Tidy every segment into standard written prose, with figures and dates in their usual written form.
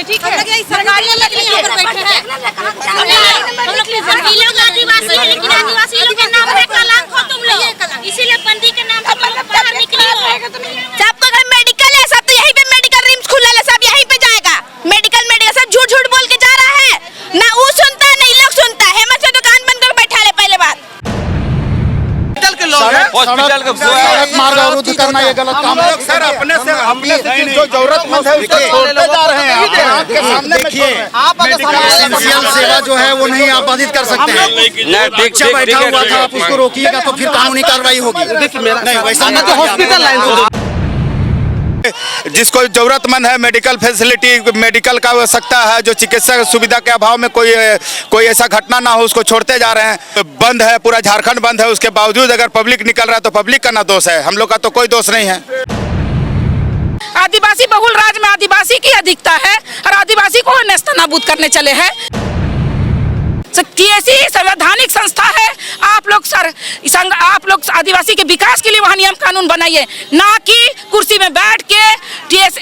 में, ठीक है? सरकारी यहाँ पर बैठे हैं। हम लोग आदिवासी हैं, लेकिन आदिवासी लोग के नाम पे कलंक हो तुम लोग, इसीलिए बंदी के नाम पे तुम लोग बाहर निकली हो। सबका घर मेडिकल है, सब तो यहीं पे मेडिकल रिम्स खुला है, सब यहीं पे जाएगा। मेडिकल सब झूठ झूठ बोल के जा रहा है ना, वो सुनता है नहीं लोग सुनता है। हेमंत से दुकान बंद कर बैठा ले। पहले बात सड़क मार्ग अवरुद्ध करना ये गलत काम है सर। अपने से जो जरूरतमंद है उसको छोड़ते जा रहे हैं। आपके सामने देखिए, आप एसेंशियल सेवा जो है वो नहीं आप बाधित कर सकते हैं। रिक्शा बैठा हुआ था, आप उसको रोकिएगा तो फिर कानूनी कार्रवाई होगी। नहीं वैसा तो हॉस्पिटल लाइन जिसको जरूरतमंद है, मेडिकल फैसिलिटी, मेडिकल का आवश्यकता है, जो चिकित्सा सुविधा के अभाव में कोई ऐसा घटना ना हो, उसको छोड़ते जा रहे हैं। बंद है, पूरा झारखंड बंद है, उसके बावजूद अगर पब्लिक निकल रहा है तो पब्लिक का ना दोष है, हम लोग का तो कोई दोष नहीं है। आदिवासी बहुल राज्य में आदिवासी की अधिकता है और आदिवासी को नेस्तनाबूद करने चले हैं। टीएसी संवैधानिक संस्था है। आप लोग आदिवासी के विकास के लिए वहाँ नियम कानून बनाइए, ना कि कुर्सी में बैठ के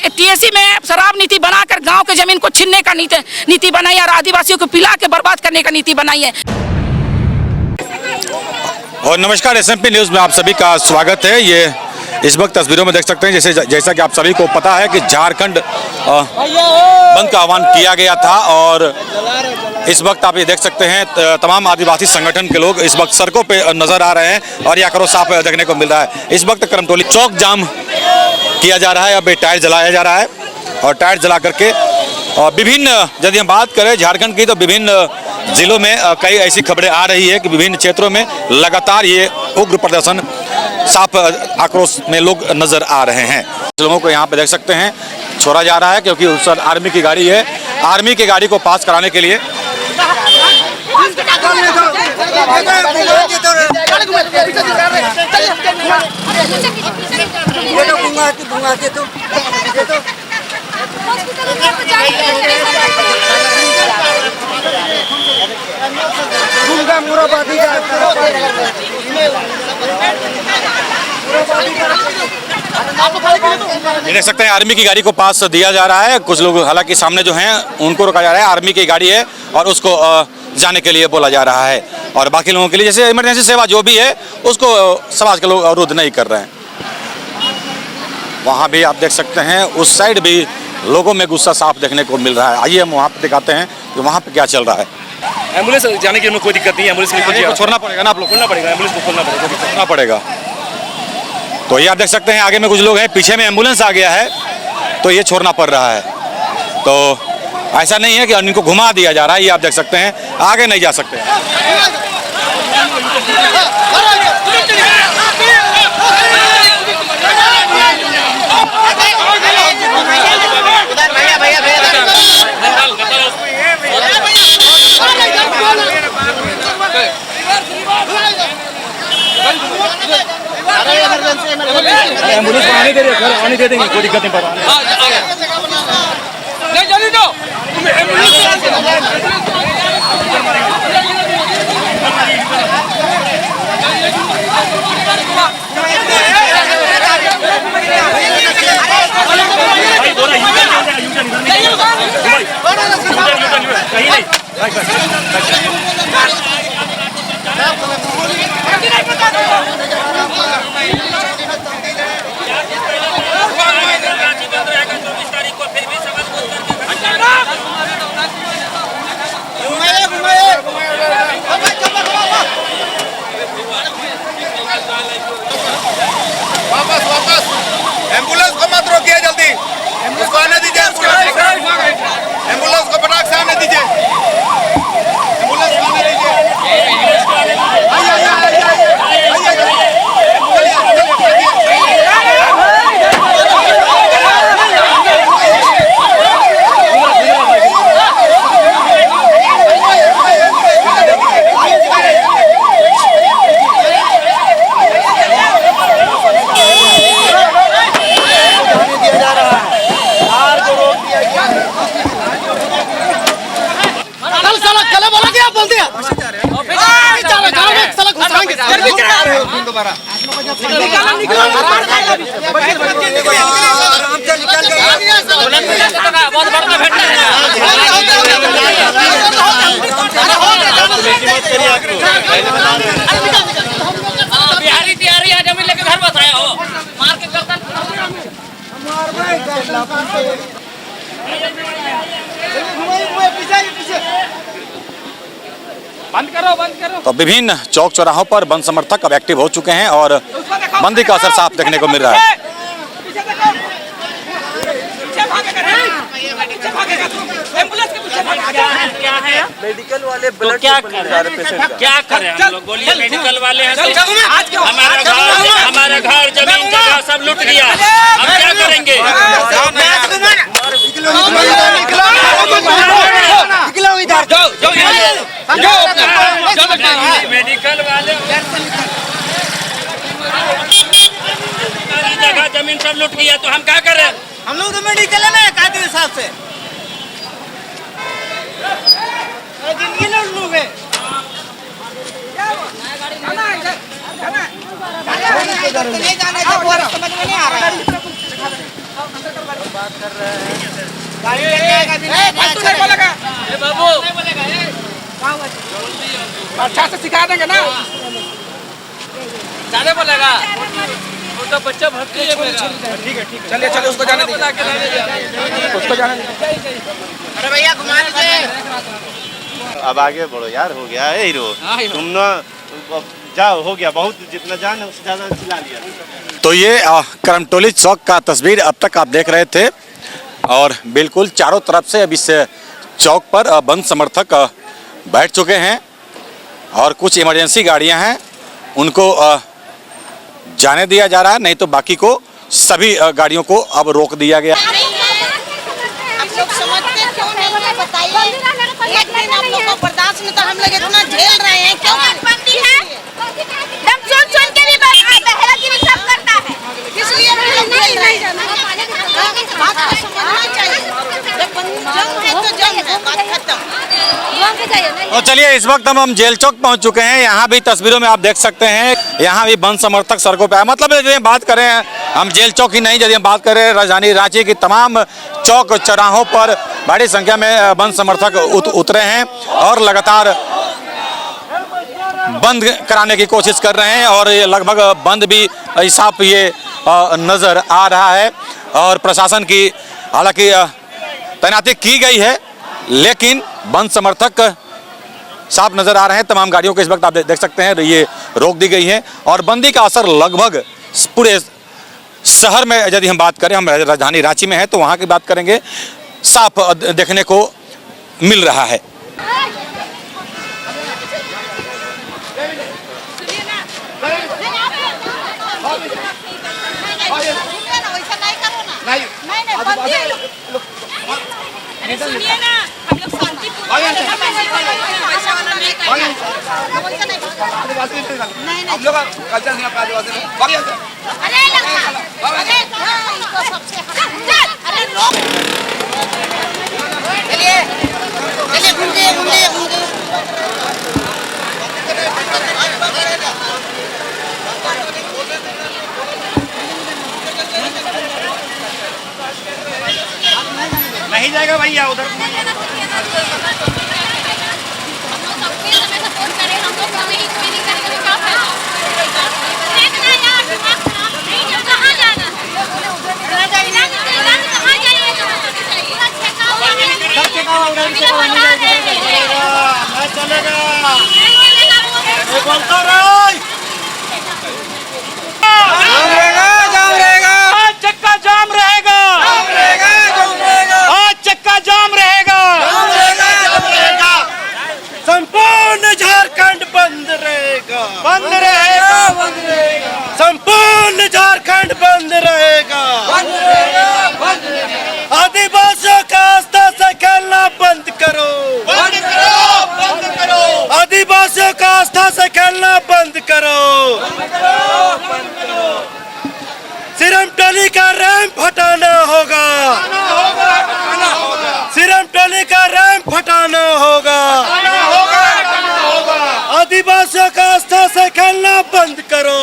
टीएसी में शराब नीति बनाकर गांव के जमीन को छीनने का नीति बनाइए और आदिवासियों को पिला के बर्बाद करने का नीति बनाइए। और नमस्कार, एसएमपी न्यूज में आप सभी का स्वागत है। ये इस वक्त तस्वीरों में देख सकते हैं, जैसा कि आप सभी को पता है कि झारखंड बंद का आह्वान किया गया था और इस वक्त आप ये देख सकते हैं तमाम आदिवासी संगठन के लोग इस वक्त सड़कों पे नजर आ रहे हैं और ये आक्रोश साफ देखने को मिल रहा है। इस वक्त करमटोली चौक जाम किया जा रहा है, अब टायर जलाया जा रहा है और टायर जला करके विभिन्न, यदि हम बात करें झारखंड की, तो विभिन्न जिलों में कई ऐसी खबरें आ रही है कि विभिन्न क्षेत्रों में लगातार ये उग्र प्रदर्शन, साफ आक्रोश में लोग नजर आ रहे हैं। लोगों को यहाँ पे देख सकते हैं छोड़ा जा रहा है क्योंकि उस आर्मी की गाड़ी है। आर्मी की गाड़ी को पास कराने के लिए देख सकते हैं आर्मी की गाड़ी को पास दिया जा रहा है। कुछ लोग हालांकि सामने जो हैं उनको रोका जा रहा है। आर्मी की गाड़ी है और उसको जाने के लिए बोला जा रहा है और बाकी लोगों के लिए जैसे इमरजेंसी सेवा जो भी है उसको समाज के लोग अवरुद्ध नहीं कर रहे हैं। वहाँ भी आप देख सकते हैं उस साइड भी लोगों में गुस्सा साफ देखने को मिल रहा है। आइए हम वहाँ पे दिखाते हैं कि वहाँ पे क्या चल रहा है। एम्बुलेंस जाने की कोई दिक्कत नहीं है, एम्बुलेंस को छोड़ना पड़ेगा ना, आप लोग खोलना पड़ेगा, एम्बुलेंस को खोलना पड़ेगा, छोड़ना पड़ेगा। तो ये आप देख सकते हैं आगे में कुछ लोग हैं, पीछे में एम्बुलेंस आ गया है तो ये छोड़ना पड़ रहा है। तो ऐसा नहीं है कि इनको घुमा दिया जा रहा है, ये आप देख सकते हैं आगे नहीं जा सकते। एम्बुलेंस आने दे रहे, आने दे देंगे, कोई दिक्कत नहीं पड़ रहा। वापस एम्बुलेंस को मत रोकिए, जल्दी उसको आने दीजिए, एम्बुलेंस को फटाक से आने दीजिए, एम्बुलेंस को आने दीजिए। बहुत बड़ा बिहारी तिहारी यहाँ जमीन लेके घर बसाया हो, मार के गर्दन बंद करो, बंद करो। तो विभिन्न चौक चौराहों पर बंद समर्थक अब एक्टिव हो चुके हैं और बंदी का असर साफ देखने को मिल रहा है। मेडिकल वाले ब्लड क्या करें हम लोग, बोलिए। मेडिकल वाले हैं तो हमारा घर जमीन जगह सब लूट लिया, हम क्या करेंगे? मेडिकल वाले जगह जमीन सब लूट लिया तो हम क्या करें? हम लोग तो मेडिकल में कायदे के हिसाब से जिंदगी लूट लूगे। समझ में नहीं आ रहा है। बाबू अच्छा से सिखा देंगे ना, ज्यादा बोलेगा वो तो बच्चा भर्ती है मेरा। ठीक है, ठीक है, चलिए चलिए, उसको जाने दीजिए, उसको जाने दीजिए। अरे भैया घुमा लीजिए। अब आगे बढ़ो यार, हो गया है हीरो, तुम ना जाओ, हो गया बहुत, जितना जान है उससे ज्यादा चिल्ला लिया। तो ये करमटोली चौक का तस्वीर अब तक आप देख रहे थे और बिल्कुल चारों तरफ से अब इस चौक पर बंद समर्थक बैठ चुके हैं और कुछ इमरजेंसी गाड़ियां हैं उनको जाने दिया जा रहा है, नहीं तो बाकी को सभी गाड़ियों को अब रोक दिया गया। आप लोग समझते क्यों नहीं है बताइए। एक दिन आप लोग को बर्दाश्त में तो हम लोग इतना झेल रहे हैं, क्यों बनती है दम सुन के भी बहरा की भी सब करता है, इसलिए हम लोग झेल रहे हैं। बात को समझना चाहिए, जब जंग है तो जंग है, बात खत्म। और चलिए इस वक्त हम जेल चौक पहुंच चुके हैं। यहाँ भी तस्वीरों में आप देख सकते हैं, यहाँ भी बंद समर्थक सड़कों पे आए। मतलब यदि हम बात करें, हम जेल चौक ही नहीं, यदि हम बात करें राजधानी रांची की तमाम चौक चौराहों पर बड़ी संख्या में बंद समर्थक उतरे हैं और लगातार बंद कराने की कोशिश कर रहे हैं और ये लगभग बंद भी साफ ये नजर आ रहा है। और प्रशासन की हालांकि तैनाती की गई है, लेकिन बंद समर्थक साफ नजर आ रहे हैं। तमाम गाड़ियों को इस वक्त आप देख सकते हैं ये रोक दी गई है और बंदी का असर लगभग पूरे शहर में, यदि हम बात करें, हम राजधानी रांची में है तो वहाँ की बात करेंगे, साफ देखने को मिल रहा है। सुनिए ना, हम लोग शांतिपूर्ण हम लोग कल्चर नहीं अपना आदिवासी में। चलिए चलिए घूमिए घूमिए नहीं जाएगा भैया उधर। चक्का जाम रहेगा, आज चक्का जाम रहेगा, संपूर्ण झारखंड बंद रहेगा, बंद रहेगा, संपूर्ण झारखंड बंद रहेगा, आदिवासियों का आस्था से खेलना बंद करो, आदिवासियों का आस्था से खेलना बंद करो, सिरमटोली का रैंप हटाना होगा, सिरमटोली का रैंप हटाना होगा, आदिवासियों का आस्था से खेलना बंद करो,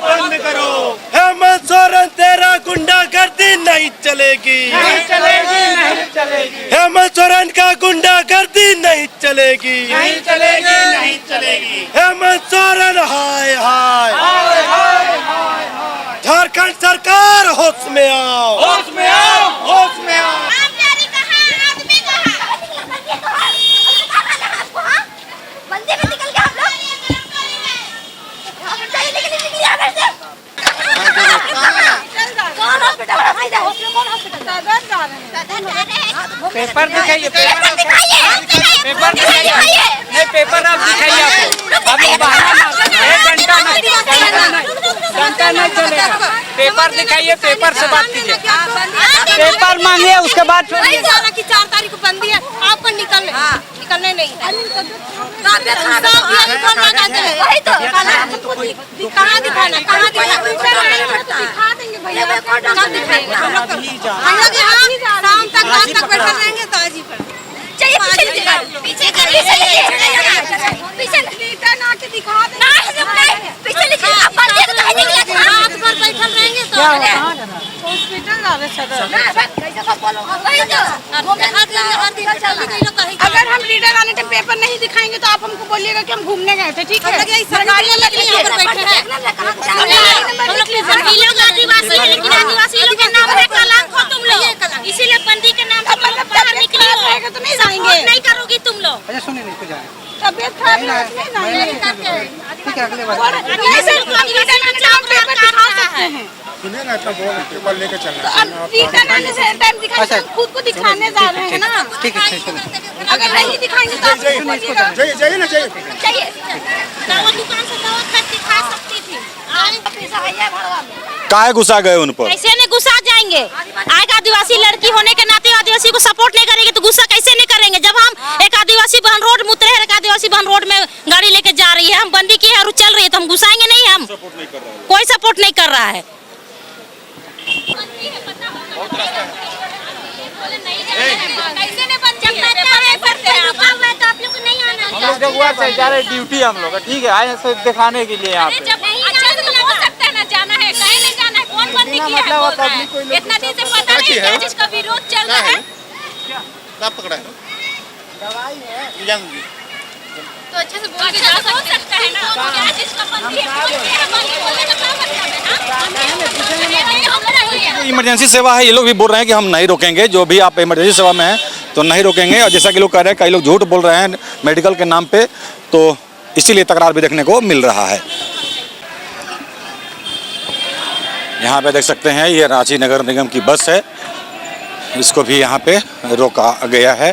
बंद करो। हेमंत सोरेन तेरा गुंडागर्दी नहीं चलेगी, हेमंत सोरेन का गुंडागर्दी नहीं चलेगी। चलेगी, नहीं चलेगी, नहीं चलेगी। हेमंत सोरेन हाय हाय, झारखंड सरकार होश में आओ, होश में आओ, होश में आओ। बंदे में निकल गया हम लोग। कौन हॉस्पिटल है? कौन हॉस्पिटल? सदर जा रहे हैं। पेपर दिखाइए, पेपर दिखाइए। पेपर दिखाइए। नहीं, पेपर आप दिखाइए। अभी बहाना एक घंटा नहीं चलेगा। पेपर दिखाइए, पेपर से बात कीजिए। पेपर मांगिए, उसके बाद की 4 तारीख को बंदी है, आपको निकलने नहीं है। वही तो कहाँ दिखाना दिखा देंगे भैया, हम लोग यहाँ शाम तक रात तक बैठे रहेंगे तो आज ही चाहिए पीछे रिटर्न आके दिखा देंगे। पीछे लिखिए आप बंदे को कहीं नहीं लिखा। रात भर बैठे रहेंगे तो हॉस्पिटल जा रहे सदर। अगर हम लीडर आने टाइम पेपर नहीं दिखाएंगे तो आप हमको बोलिएगा कि हम घूमने गए थे, ठीक है? सरकारियाँ लग रही हैं, बैठे हैं। हम लोग आदिवासी है, लेकिन आदिवासी लोग के नाम पे कलंक हो तुम लोग, इसीलिए बंदी के नाम पे तुम बाहर निकली हो। तो नहीं जाएंगे, नहीं करोगी तुम लोग। अच्छा सुनिए, नहीं जाए। तबियत खराब नहीं जाएंगे। ठीक है, अगले बार सुनिए ना, इतना बोल पेपर लेके चलना। रिटर्न आने से टाइम दिखाएंगे, हम खुद को दिखाने जा रहे हैं ना। ठीक है, ठीक अगर नहीं दिखाएंगे तो आप बोलिएगा। जाइए ना, जाइए। दवा दुकान से दवा खरीद के खा सकती थी। काहे गुस्सा गए उन पर? कैसे नहीं गुस्सा जाएंगे? आज आदिवासी लड़की होने के नाते आदिवासी को सपोर्ट नहीं करेंगे तो गुस्सा कैसे नहीं करेंगे? जब हम एक आदिवासी बहन रोड में उतरे हैं, एक आदिवासी बहन रोड में गाड़ी लेके जा रही है, हम बंदी की है और चल रही है, तो हम गुस्साएंगे नहीं? हम कोई सपोर्ट नहीं कर रहा है। जगुआर से जा रहे ड्यूटी हम लोग, ठीक है, आए से दिखाने के लिए यहाँ पे। जाना है, कहीं नहीं जाना है, कौन बंदी किया है बोल रहा है? इतना दिन से पता नहीं क्या जिसका विरोध चल रहा है। क्या पकड़ा है? दवाई है। तो अच्छे से बोल के जा सकता है ना, क्या जिसका बंदी है बोलने का क्या मतलब है ना? इमरजेंसी सेवा है, ये लोग भी बोल रहे हैं कि हम नहीं रोकेंगे, जो भी आप इमरजेंसी सेवा में हैं तो नहीं रोकेंगे। और जैसा कि लोग कह रहे हैं, कई लोग झूठ बोल रहे हैं मेडिकल के नाम पे, तो इसीलिए तकरार भी देखने को मिल रहा है। यहाँ पे देख सकते हैं, ये रांची नगर निगम की बस है, इसको भी यहाँ पे रोका गया है।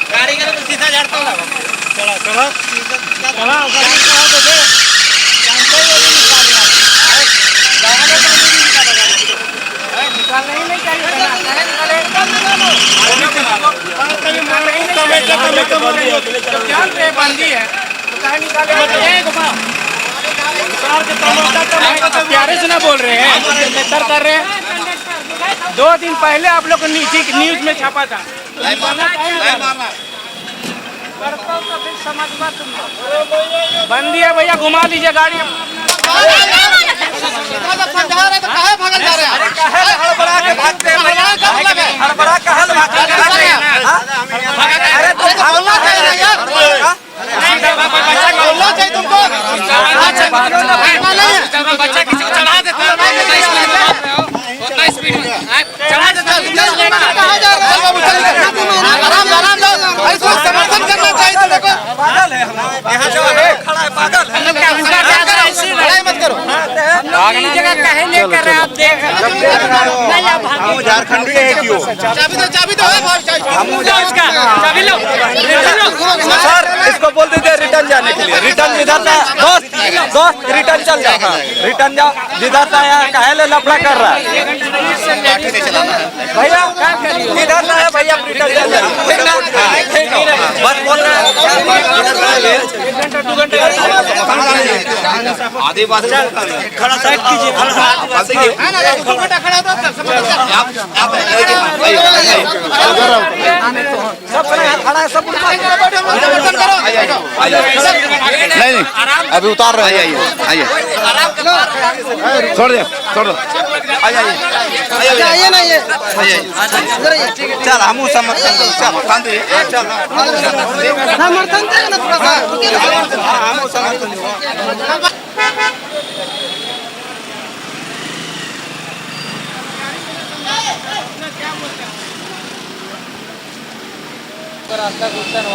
गाड़ी का तो सीधा झाड़ता हूँ। प्यारे से ना बोल रहे हैं, बेहतर कर रहे हैं। 2 दिन पहले आप लोग न्यूज में छापा था। बंदी है भैया, घुमा लीजिए गाड़ी। बच्चा किसी को चढ़ा देता है, समर्थन करना चाहिए। तो देखो यहाँ जो खड़ा है पागल है, मत करो। जगह कहे नहीं कर रहे, आप देख झारखंड चाबी दो सर, इसको बोल दीजिए रिटर्न जाने के लिए। रिटर्न इधर से दोस्त रिटर्न चल जा, रिटर्न जा, जिधर से आया काहे ले लफड़ा कर रहा है भैया, जिधर से आया भैया रिटर्न चल जा, बस बोल रहा है आदिवासी खड़ा साइड कीजिए, नहीं अभी उतार रहे हैं, आइए छोड़ दो आइए ना ये चल हम समर्थन दो, चल समर्थन देगा ना थोड़ा सा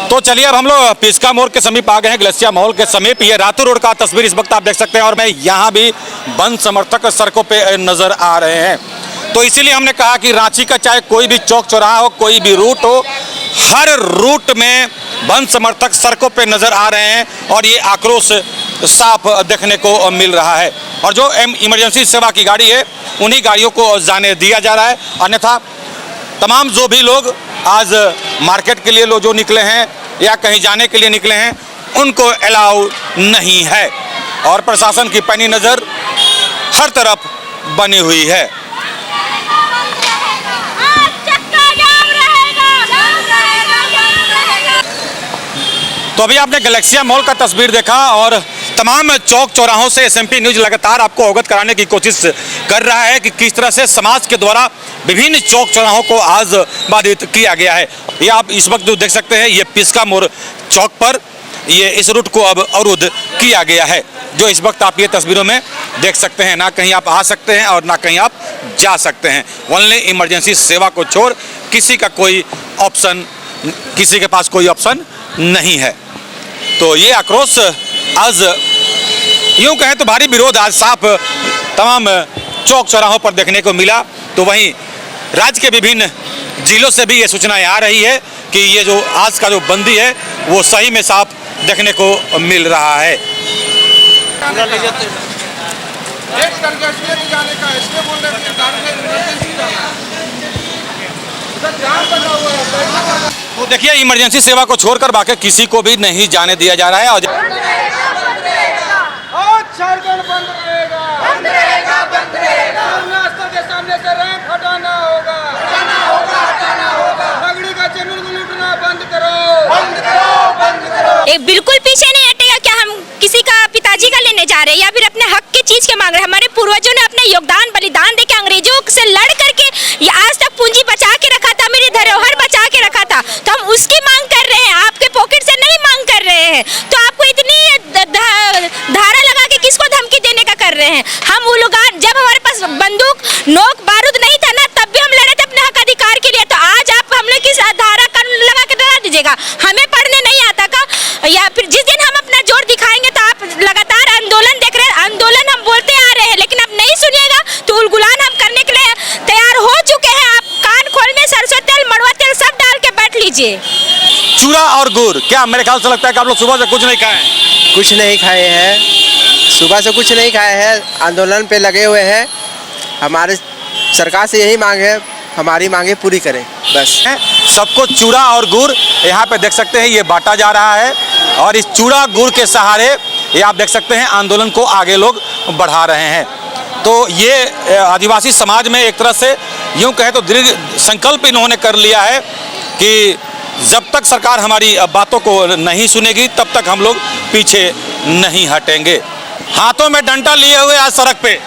तो चलिए अब हम लोग पिस्का मोड़ के समीप आ गए हैं, ग्लेसिया मॉल के समीप। ये रातू रोड का तस्वीर इस वक्त आप देख सकते हैं और मैं यहाँ भी बंद समर्थक सड़कों पे नजर आ रहे हैं। तो इसीलिए हमने कहा कि रांची का चाहे कोई भी चौक चौराहा हो, कोई भी रूट हो, हर रूट में बंद समर्थक सड़कों पे नजर आ रहे हैं और ये आक्रोश साफ देखने को मिल रहा है। और जो इमरजेंसी सेवा की गाड़ी है उन्हीं गाड़ियों को जाने दिया जा रहा है, अन्यथा तमाम जो भी लोग आज मार्केट के लिए लोग जो निकले हैं या कहीं जाने के लिए निकले हैं उनको अलाउ नहीं है। और प्रशासन की पैनी नज़र हर तरफ बनी हुई है। तो अभी आपने गैलेक्सिया मॉल का तस्वीर देखा और तमाम चौक चौराहों से SMP न्यूज़ लगातार आपको अवगत कराने की कोशिश कर रहा है कि किस तरह से समाज के द्वारा विभिन्न चौक चौराहों को आज बाधित किया गया है। ये आप इस वक्त जो देख सकते हैं ये पिस्का मोड़ चौक पर ये इस रूट को अब अवरुद्ध किया गया है, जो इस वक्त आप ये तस्वीरों में देख सकते हैं। ना कहीं आप आ सकते हैं और ना कहीं आप जा सकते हैं। ओनली इमरजेंसी सेवा को छोड़ किसी का कोई ऑप्शन, किसी के पास कोई ऑप्शन नहीं है। तो ये आक्रोश आज यूं कहें तो भारी विरोध आज साफ तमाम चौक चौराहों पर देखने को मिला। तो वहीं राज्य के विभिन्न जिलों से भी ये सूचनाएं आ रही है कि ये जो आज का जो बंदी है वो सही में साफ देखने को मिल रहा है। तो देखिए इमरजेंसी सेवा को छोड़कर बाकी किसी को भी नहीं जाने दिया जा रहा है। और झारखंड बंद रहेगा, बंद रहेगा, बंद रहेगा। नाश्ते के सामने से रैंप हटाना होगा, हटाना होगा, हटाना होगा। पगड़ी का चैनल लूटना बंद करो, बंद करो, बंद करो। एक बिल्कुल पीछे नहीं हटेगा। क्या हम किसी का पिताजी का लेने जा रहे हैं या फिर अपने हक की चीज के मांग रहे हैं? हमारे पूर्वजों ने अपने योगदान बलिदान देके अंग्रेजों से लड़ करके ये आज तक पूंजी बचा के रखा था, मेरी धरोहर बचा के रखा था, तो हम उसकी मांग कर रहे हैं, आपके पॉकेट से नहीं मांग कर रहे हैं। तो आपको इतनी धारा लगा के किसको धमकी देने का कर रहे हैं? हम वो लोग जब हमारे पास बंदूक नोक बारूद नहीं था ना, तब भी हम लड़े थे अपने हक अधिकार के लिए। तो आज आप हम लोग किस धारा कानून लगा के डरा दीजिएगा? हमें पढ़ने नहीं आता का? या फिर जिस दिन हम अपना जोर दिखाएंगे तो आप लगातार आंदोलन देख रहे हैं, आंदोलन हम बोलते आ रहे हैं, लेकिन अब नहीं सुनिएगा तो उलगुलान हम करने के लिए तैयार हो चुके हैं। आप कान खोल में सरसों तेल, मड़ुआ तेल सब डाल के बैठ लीजिए। चूड़ा और गुड़, क्या मेरे ख्याल से लगता है कि आप लोग सुबह से कुछ नहीं खाए? कुछ नहीं खाए हैं, सुबह से कुछ नहीं खाए हैं, आंदोलन पे लगे हुए हैं। हमारे सरकार से यही मांग है, हमारी मांगे पूरी करें बस। सबको चूड़ा और गुड़ यहाँ पे देख सकते हैं ये बांटा जा रहा है और इस चूड़ा गुड़ के सहारे ये आप देख सकते हैं आंदोलन को आगे लोग बढ़ा रहे हैं। तो ये आदिवासी समाज में एक तरह से यूँ कहें तो दृढ़ संकल्प इन्होंने कर लिया है कि जब तक सरकार हमारी बातों को नहीं सुनेगी तब तक हम लोग पीछे नहीं हटेंगे। हाथों में डंडा लिए हुए आज सड़क पे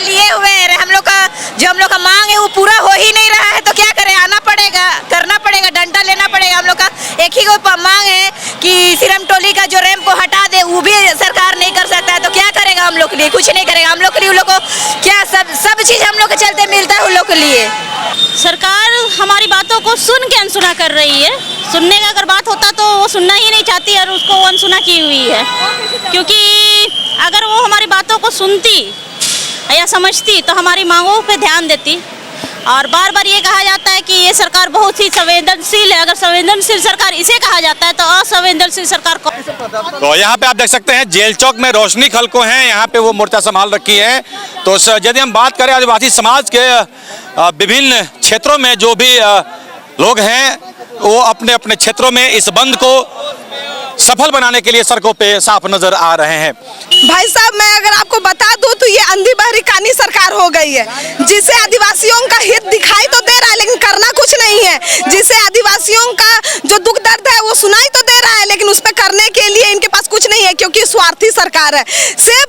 लिए हुए हैं। हम लोग का जो हम लोग का मांग है वो पूरा हो ही नहीं रहा है, तो क्या करें? आना पड़ेगा, करना पड़ेगा, डंडा लेना पड़ेगा। हम लोग का एक ही मांग है कि सिरम टोली का जो रैंप को हटा दे, वो भी सरकार नहीं कर सकता है। तो क्या करेगा हम लोग के लिए? कुछ नहीं करेगा। हम लोग के लिए उन लोग को क्या सब चीज हम लोग के चलते मिलता है उन लोग के लिए। सरकार हमारी बातों को सुन के अनसुना कर रही है। सुनने का अगर बात होता तो वो सुनना ही नहीं चाहती और उसको अनसुना की हुई है। क्योंकि अगर वो हमारी बातों को सुनती या समझती तो हमारी मांगों पे ध्यान देती। और बार बार ये कहा जाता है कि ये सरकार बहुत ही संवेदनशील है। अगर संवेदनशील सरकार इसे कहा जाता है तो असंवेदनशील सरकार को। तो यहाँ पे आप देख सकते हैं जेल चौक में रोशनी खलको हैं, यहाँ पे वो मोर्चा संभाल रखी है। तो यदि हम बात करें आदिवासी समाज के विभिन्न क्षेत्रों में जो भी लोग हैं वो अपने अपने क्षेत्रों में इस बंद को सफल बनाने के लिए सड़कों पे साफ नजर आ रहे हैं। भाई साहब, मैं अगर आपको बता दूं तो ये अंधी बहरी कानी सरकार हो गई है, जिसे आदिवासियों का हित दिखाई तो दे रहा है लेकिन करना कुछ नहीं है, जिसे आदिवासियों का जो दुख दर्द है वो सुनाई तो दे रहा है लेकिन उस पर करने के लिए इनके पास कुछ नहीं है, क्योंकि स्वार्थी सरकार है। सिर्फ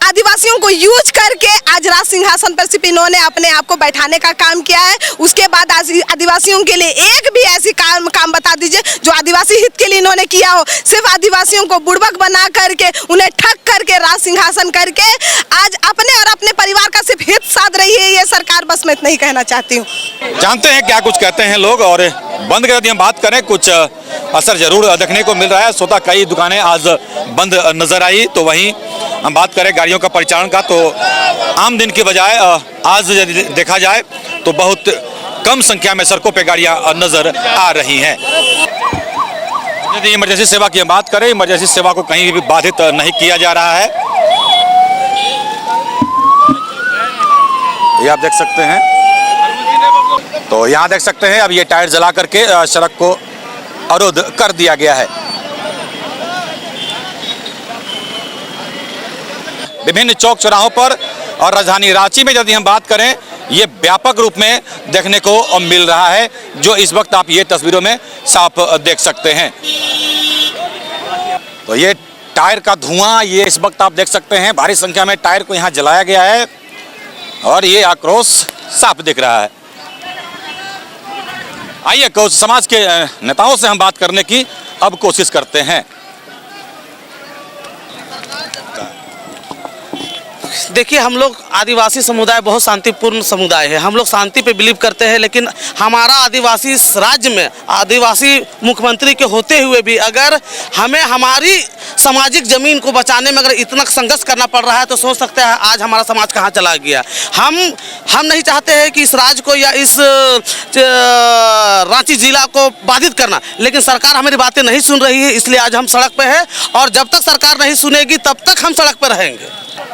आदिवासियों को यूज करके आज राज सिंहासन पर सिर्फ इन्होंने अपने आप को बैठाने का काम किया है। उसके बाद आदिवासियों के लिए एक भी ऐसी काम बता दीजिए जो आदिवासी हित के लिए इन्होंने किया हो। सिर्फ आदिवासियों को बुड़बक बना करके, उन्हें ठग करके, राज सिंहासन करके आज अपने और अपने परिवार का सिर्फ हित साध रही है ये सरकार। बस मैं इतना ही कहना चाहती हूँ। जानते हैं क्या कुछ कहते हैं लोग। और बंद कर हम बात करें, कुछ असर जरूर देखने को मिल रहा है। स्वतः कई दुकानें आज बंद नजर आई। तो वहीं हम बात करें गाड़ियों का परिचालन का, तो आम दिन की बजाय आज यदि देखा जाए तो बहुत कम संख्या में सड़कों पे गाड़ियां नजर आ रही हैं। यदि इमरजेंसी सेवा की बात करें, इमरजेंसी सेवा को कहीं भी बाधित नहीं किया जा रहा है। ये आप देख सकते हैं। तो यहाँ देख सकते हैं अब ये टायर जला करके सड़क को अवरुद्ध कर दिया गया है। विभिन्न चौक चौराहों पर और राजधानी रांची में यदि हम बात करें, ये व्यापक रूप में देखने को मिल रहा है, जो इस वक्त आप ये तस्वीरों में साफ देख सकते हैं। तो ये टायर का धुआं, ये इस वक्त आप देख सकते हैं, भारी संख्या में टायर को यहाँ जलाया गया है और ये आक्रोश साफ दिख रहा है। आइए समाज के नेताओं से हम बात करने की अब कोशिश करते हैं। देखिए, हम लोग आदिवासी समुदाय बहुत शांतिपूर्ण समुदाय है। हम लोग शांति पे बिलीव करते हैं, लेकिन हमारा आदिवासी राज्य में आदिवासी मुख्यमंत्री के होते हुए भी अगर हमें हमारी सामाजिक जमीन को बचाने में अगर इतना संघर्ष करना पड़ रहा है तो सोच सकते हैं आज हमारा समाज कहाँ चला गया। हम नहीं चाहते हैं कि इस राज्य को या इस रांची जिला को बाधित करना, लेकिन सरकार हमारी बातें नहीं सुन रही है, इसलिए आज हम सड़क पे हैं और जब तक सरकार नहीं सुनेगी तब तक हम सड़क पर रहेंगे।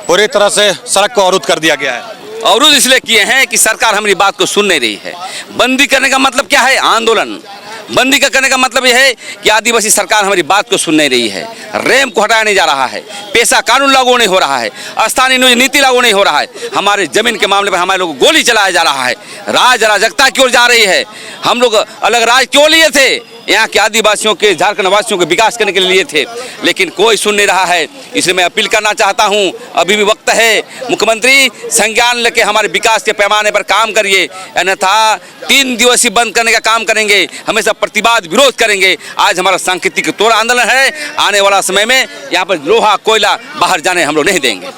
पूरी तरह से सड़क को अवरुद्ध कर दिया गया है। अवरुद्ध इसलिए किए हैं कि सरकार हमारी बात को सुन नहीं रही है। बंदी करने का मतलब क्या है? आंदोलन। बंदी का करने का मतलब यह है कि आदिवासी सरकार हमारी बात को सुन नहीं रही है। रैंप को हटाया नहीं जा रहा है, पेशा कानून लागू नहीं हो रहा है, स्थानीय नीति लागू नहीं हो रहा है, हमारे जमीन के मामले पर हमारे लोगों को गोली चलाया जा रहा है, राजकता की ओर जा रही है। हम लोग अलग राज्य क्यों लिए थे? यहाँ के आदिवासियों के, झारखंड वासियों के विकास करने के लिए लिए थे, लेकिन कोई सुन नहीं रहा है। इसलिए मैं अपील करना चाहता हूँ, अभी भी वक्त है, मुख्यमंत्री संज्ञान लेके हमारे विकास के पैमाने पर काम करिए, अन्यथा 3 दिवसीय बंद करने का काम करेंगे, हमेशा प्रतिवाद विरोध करेंगे। आज हमारा सांकेतिक तौर आंदोलन है, आने वाला समय में यहाँ पर लोहा कोयला बाहर जाने हम लोग नहीं देंगे।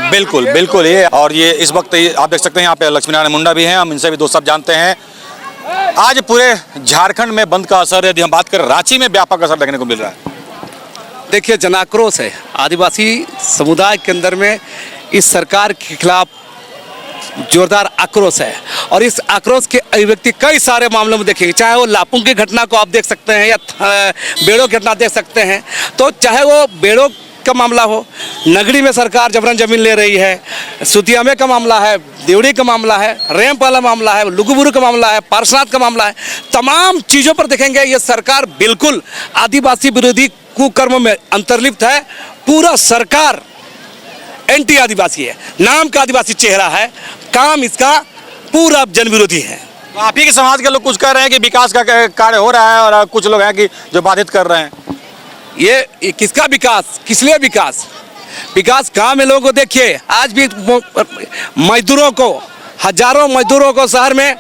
बिल्कुल बिल्कुल। ये और ये इस वक्त आप देख सकते हैं यहाँ पे लक्ष्मी नारायण मुंडा भी हैं, हम इनसे भी दो शब्द जानते हैं। आज पूरे झारखंड में बंद का असर, यदि हम बात करें रांची में व्यापक असर देखने को मिल रहा है। देखिए, जनाक्रोश है आदिवासी समुदाय के अंदर में, इस सरकार के खिलाफ जोरदार आक्रोश है और इस आक्रोश के अभिव्यक्ति कई सारे मामलों में देखेंगे, चाहे वो लापुंग की घटना को आप देख सकते हैं या बेड़ों की घटना देख सकते हैं। तो चाहे वो बेड़ों का मामला हो, नगरी में सरकार जबरन जमीन ले रही है, सुतियामे का मामला है, देवड़ी का मामला है, रैंप वाला मामला है, लुगुबुरु का मामला है, पार्श्वनाथ का मामला है, तमाम चीज़ों पर देखेंगे ये सरकार बिल्कुल आदिवासी विरोधी कुकर्म में अंतर्लिप्त है। पूरा सरकार एंटी आदिवासी है, नाम का आदिवासी चेहरा है, काम इसका पूरा जन विरोधी है। आप ही के समाज के लोग कुछ कह रहे हैं कि विकास का कार्य हो रहा है और कुछ लोग हैं कि जो बाधित कर रहे हैं। ये किसका विकास, किस लिए विकास? विकास गाँव में लोगों को देखिए, आज भी मजदूरों को, हजारों मजदूरों को शहर में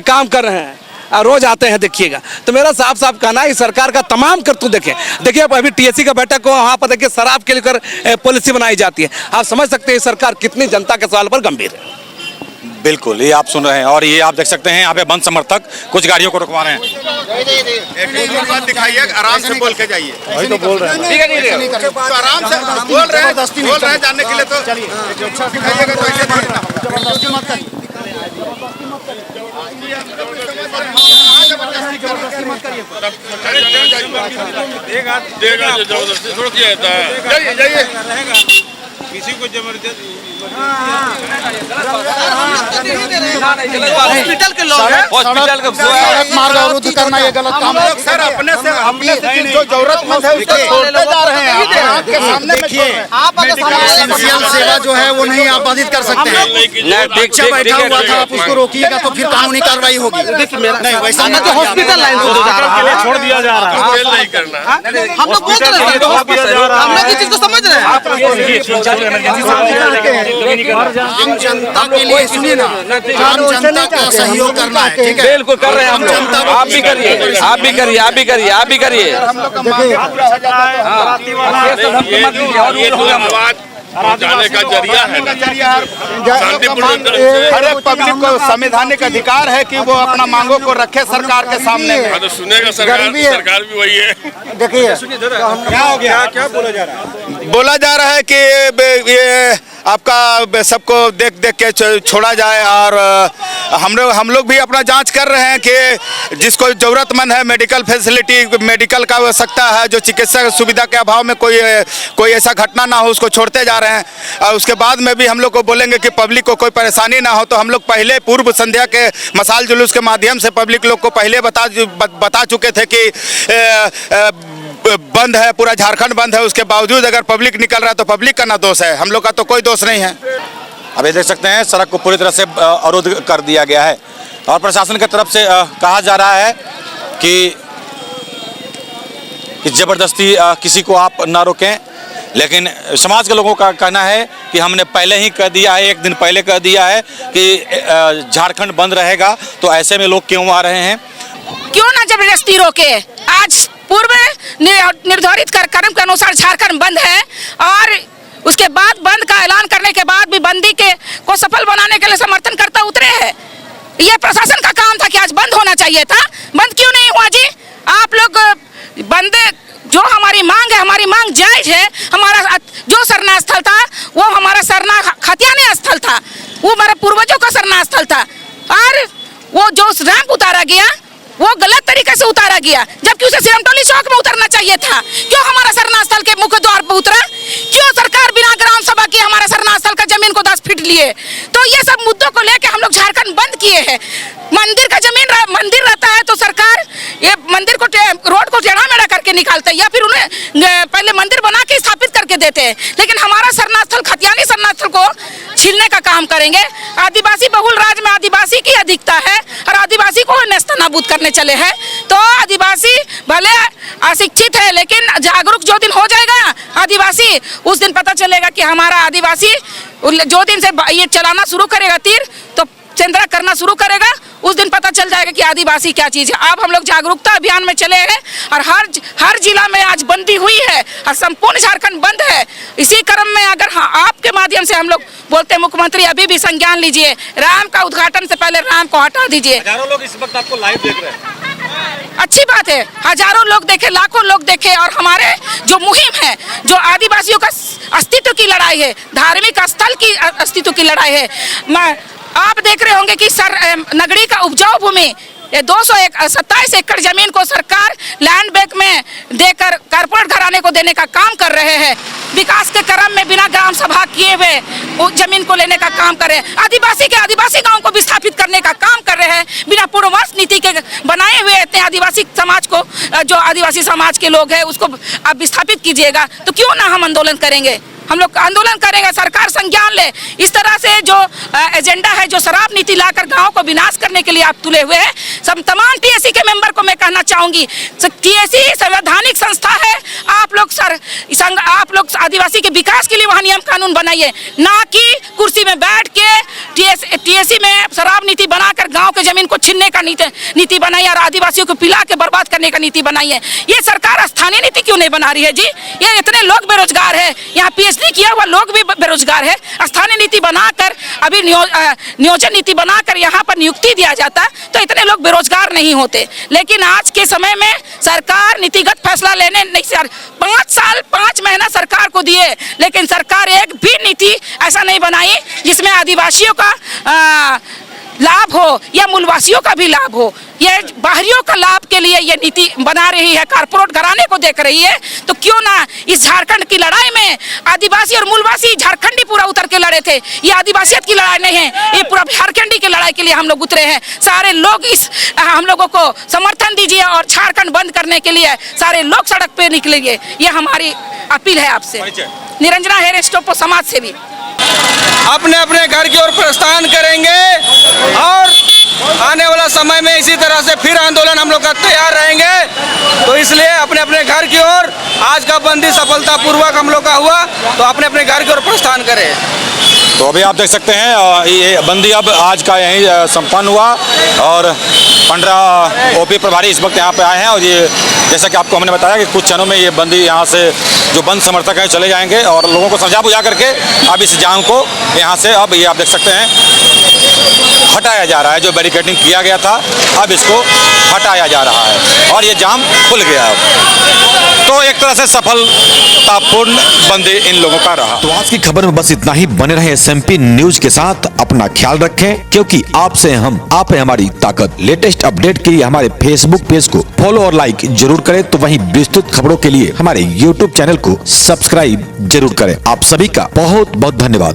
काम कर रहे हैं, रोज आते हैं, देखिएगा। तो मेरा साफ साफ कहना है, सरकार का तमाम करतूत देखिए अभी टीएससी का बैठक हो, वहाँ पर देखिए शराब के लेकर पॉलिसी बनाई जाती है। आप समझ सकते हैं सरकार कितनी जनता के सवाल पर गंभीर है। बिल्कुल, ये आप सुन रहे हैं और ये आप देख सकते हैं यहाँ पे बंद समर्थक कुछ गाड़ियों को रुकवा रहे हैं। एक दिखाइए, आराम से बोल के जाइए। वही तो बोल रहे हैं, ठीक है, तो आराम से बोल रहे हैं जानने के लिए, तो दिखाइएगा तो ऐसे देगा जो जबरदस्ती थोड़ा किया जाता है। जाइए किसी को जबरदस्ती हॉस्पिटल के लोग हैं, हॉस्पिटल का सड़क मार्ग अवरुद्ध करना ये गलत काम है। सर अपने से जो जरूरतमंद है उसको छोड़ते जा रहे हैं। आपके सामने देखिए, एसेंशियल सेवा जो है वो नहीं आप बाधित कर सकते हैं। बच्चा बैठा हुआ था, आप उसको रोकिएगा तो फिर कानूनी कार्रवाई होगी। नहीं वैसा तो हॉस्पिटल लाइन से छोड़ दिया जा रहा है। नहीं करना। हम लोग बोल रहे हैं, हम लोग इस चीज को समझ रहे हैं। आम जनता के लिए सुनिए ना, आम जनता का सहयोग करना है, ठीक है? बिल्कुल कर रहे हैं हम लोग। आप भी करिए, आप भी करिए, आप भी करिए, आप भी करिए। जाने का जरिया है, हर एक पब्लिक को संवैधानिक अधिकार है कि वो अपना मांगों को रखे सरकार के सामने। तो सुनेगा सरकार भी वही है। देखिए क्या हो गया, क्या बोला जा रहा है? बोला जा रहा है कि ये आपका सबको देख देख के छोड़ा जाए, और हम लोग भी अपना जांच कर रहे हैं कि जिसको ज़रूरतमंद है मेडिकल फैसिलिटी, मेडिकल का आवश्यकता है, जो चिकित्सा सुविधा के अभाव में कोई ऐसा घटना ना हो, उसको छोड़ते जा रहे हैं। और उसके बाद में भी हम लोग को बोलेंगे कि पब्लिक को कोई परेशानी ना हो, तो हम लोग पहले पूर्व संध्या के मसाल जुलूस के माध्यम से पब्लिक लोग को पहले बता चुके थे कि बंद है, पूरा झारखंड बंद है। उसके बावजूद अगर पब्लिक निकल रहा है तो पब्लिक का ना दोष है, हम लोग का तो कोई दोष नहीं है। अब ये देख सकते हैं सड़क को पूरी तरह से अवरुद्ध कर दिया गया है, और प्रशासन की तरफ से कहा जा रहा है कि जबरदस्ती किसी को आप ना रोकें, लेकिन समाज के लोगों का कहना है कि हमने पहले ही कह दिया है, एक दिन पहले कह दिया है कि झारखंड बंद रहेगा, तो ऐसे में लोग क्यों आ रहे हैं? क्यों ना जबरदस्ती रोके। आज पूर्व निर्धारित कार्यक्रम के अनुसार झारखंड बंद है, और उसके बाद बंद का ऐलान करने के बाद भी बंदी को सफल बनाने के लिए समर्थनकर्ता उतरे हैं। ये प्रशासन का काम था कि आज बंद होना चाहिए था, बंद क्यों नहीं हुआ जी? आप लोग बंद, जो हमारी मांग है, हमारी मांग जायज है। हमारा जो सरना स्थल था वो हमारा सरना खतियानी स्थल था, वो हमारे पूर्वजों का सरना स्थल था, और वो जो रैंप उतारा गया वो गलत तरीके से उतारा गया, जबकि उसे सिरमटोली चौक में उतरना चाहिए था। क्यों हमारा सरना स्थल के मुख्य द्वार पर उतरा? क्यों सरकार बिना ग्राम सभा के हमारा सरना स्थल का जमीन को 10 फीट लिए? तो ये सब मुद्दों को लेकर हम लोग झारखंड बंद किए हैं। मंदिर का जमीन मंदिर रहता है तो सरकार ये मंदिर को रोड को टेढ़ा मेढ़ा करके निकालते हैं, या फिर उन्हें पहले मंदिर बना के स्थापित करके देते हैं। लेकिन हमारा सरना स्थल, खतियानी सरना स्थल को छीनने का काम करेंगे। आदिवासी बहुल राज्य में आदिवासी की अधिकता है, और आदिवासी को नेस्तनाबूद करने चले हैं। तो आदिवासी भले अशिक्षित है, लेकिन जागरूक जो दिन हो जाएगा आदिवासी, उस दिन पता चलेगा कि हमारा आदिवासी जो दिन से ये चलाना शुरू करेगा तीर, तो चंद्रा करना शुरू करेगा, उस दिन पता चल जाएगा कि आदिवासी क्या चीज़ है। अब हम लोग जागरूकता अभियान में चले हैं, और हर जिला में आज बंदी हुई है, और संपूर्ण झारखंड बंद है। इसी क्रम में अगर आपके माध्यम से हम लोग बोलते हैं, मुख्यमंत्री अभी भी संज्ञान लीजिए, राम का उद्घाटन से पहले राम को हटा दीजिए। हजारों लोग इस वक्त आपको लाइव देख रहे हैं। अच्छी बात है, हजारों लोग देखे, लाखों लोग देखे, और हमारे जो मुहिम है, जो आदिवासियों का अस्तित्व की लड़ाई है, धार्मिक स्थल की अस्तित्व की लड़ाई है। आप देख रहे होंगे कि नगरी का उपजाऊ भूमि 227 एकड़ जमीन को सरकार लैंड बैंक में देकर कारपोरेट घराने को देने का काम कर रहे हैं। विकास के क्रम में बिना ग्राम सभा किए हुए उस जमीन को लेने का काम कर रहे हैं। आदिवासी गांव को विस्थापित करने का काम कर रहे हैं, बिना पूर्ववर्ष नीति के बनाए हुए इतने आदिवासी समाज को, जो आदिवासी समाज के लोग हैं उसको आप विस्थापित कीजिएगा। तो क्यों ना हम आंदोलन करेंगे, हम लोग आंदोलन करेंगे, सरकार संज्ञान ले। इस तरह से जो एजेंडा है, जो शराब नीति लाकर गांव को विनाश करने के लिए आप तुले हुए हैं। सब तमाम टीएससी के मेंबर को मैं कहना चाहूंगी, टीएससी संवैधानिक संस्था है। आप लोग आदिवासी के विकास के लिए वहाँ नियम कानून बनाइए, ना कि कुर्सी में बैठ के टीएससी में शराब नीति बनाकर गाँव के जमीन को छीनने का नीति बनाइए, और आदिवासियों को पिला के बर्बाद करने का नीति बनाइए। ये सरकार स्थानीय नीति क्यों नहीं बना रही है जी? ये इतने लोग बेरोजगार है, यहाँ PhD किया हुआ लोग भी बेरोजगार है। स्थानीय नीति बनाकर, अभी नियोजन नीति बनाकर यहाँ पर नियुक्ति दिया जाता तो इतने लोग बेरोजगार नहीं होते। लेकिन आज के समय में सरकार नीतिगत फैसला लेने नहीं, 5 साल 5 महीना सरकार को दिए, लेकिन सरकार एक भी नीति ऐसा नहीं बनाई जिसमें आदिवासियों का लाभ हो या मूलवासियों का भी लाभ हो, ये बाहरियों का लाभ के लिए ये नीति बना रही है, कारपोरेट घराने को देख रही है, तो क्यों ना इस झारखंड की लड़ाई में आदिवासी और मूलवासी झारखंडी पूरा उतर के लड़े थे। ये आदिवासियत की लड़ाई नहीं है, ये पूरा झारखंडी की लड़ाई के लिए हम लोग उतरे हैं। सारे लोग इस हम लोगों को समर्थन दीजिए और झारखंड बंद करने के लिए सारे लोग सड़क पे निकलेंगे, ये हमारी अपील है आपसे। निरंजना हेयर स्टॉप समाज सेवी अपने अपने घर की ओर प्रस्थान करेंगे और आने वाला समय में इसी तरह से फिर आंदोलन हम लोग का तैयार रहेंगे। तो इसलिए अपने अपने घर की ओर, आज का बंदी सफलतापूर्वक हम लोग का हुआ, तो अपने अपने घर की ओर प्रस्थान करें। तो अभी आप देख सकते हैं ये बंदी अब आज का यहीं संपन्न हुआ और 15 ओपी प्रभारी इस वक्त यहाँ पे आए हैं और ये जैसा कि आपको हमने बताया कि कुछ क्षणों में ये बंदी यहाँ से जो बंद समर्थक हैं चले जाएंगे और लोगों को समझा बुझा करके अब इस जाम को यहाँ से अब ये आप देख सकते हैं हटाया जा रहा है। जो बैरिकेडिंग किया गया था अब इसको हटाया जा रहा है और ये जाम खुल गया अब। तो एक तरह से सफलतापूर्ण बंदी इन लोगों का रहा। तो आज की खबर में बस इतना ही। बने रहे SMP न्यूज के साथ, अपना ख्याल रखें क्योंकि आपसे हम, आप है हमारी ताकत। लेटेस्ट अपडेट के लिए हमारे फेसबुक पेज को फॉलो और लाइक जरूर करें, तो वहीं विस्तृत खबरों के लिए हमारे YouTube चैनल को सब्सक्राइब जरूर करें। आप सभी का बहुत बहुत धन्यवाद।